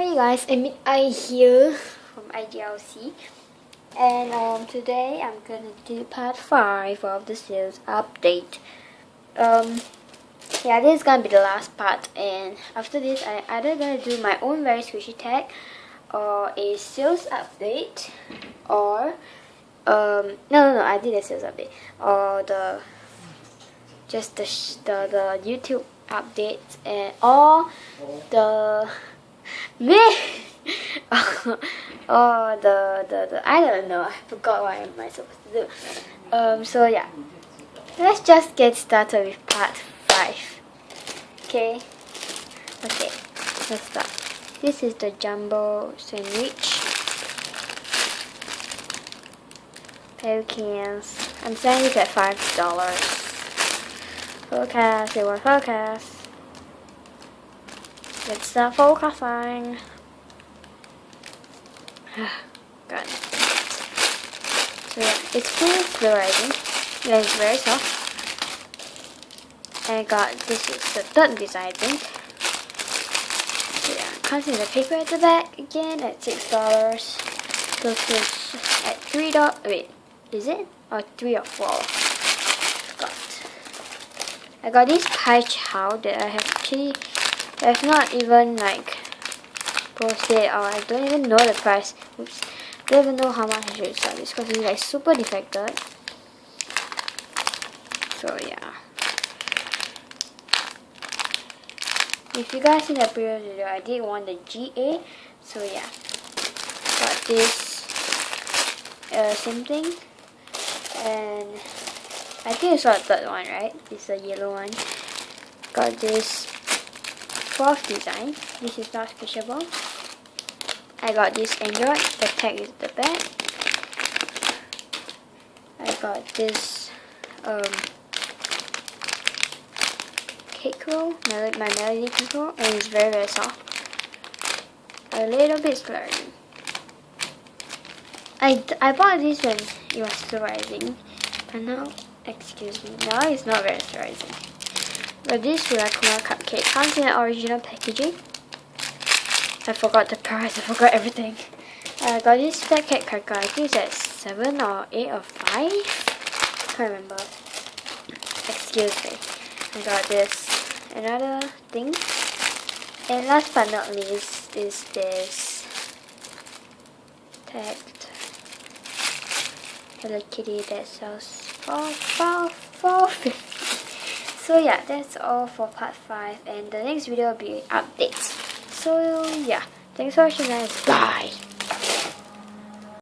Hi guys, I here from IGLC, and today I'm gonna do part 5 of the sales update. Yeah, this is gonna be the last part, and after this I either gonna do my own very squishy tag or a sales update, or no, I did a sales update, or just the YouTube updates, and or the oh, the I don't know. I forgot what am I supposed to do. So yeah, let's just get started with part 5. Okay, let's start. This is the jumbo sandwich. Pecans. I'm selling it at $5. Focus. It will focus. Let's start focusing. God. So yeah, it's fully fluorizing and it's very soft. And I got, this is the third design, I think. So yeah, comes in the paper at the back again at $6. This is at $3. Wait, is it? Or 3 or 4? I got this pie chow that I have not even like posted, or I don't even know the price. Oops, don't even know how much I should sell this because it's like super defected. So yeah, if you guys see the previous video, I did want the GA. So yeah, got this same thing, and I think it's the third one, right? It's the yellow one. Got this 4th design. This is not squishable. I got this Android. The tag is the back. I got this cake roll, my melody cake roll, and it's very, very soft. A little bit slurry. I bought this when it was still rising, but now, excuse me, now it's not very rising. But this Rilakkuma cupcake comes in the original packaging. I forgot the price, I forgot everything. I got this fat cat cracker, I think it's at 7 or 8 or 5. Can't remember. Excuse me. I got this, another thing. And last but not least is this tagged Hello Kitty that sells for $4.50. So yeah, that's all for part 5, and the next video will be updates. So yeah, thanks for watching guys, bye!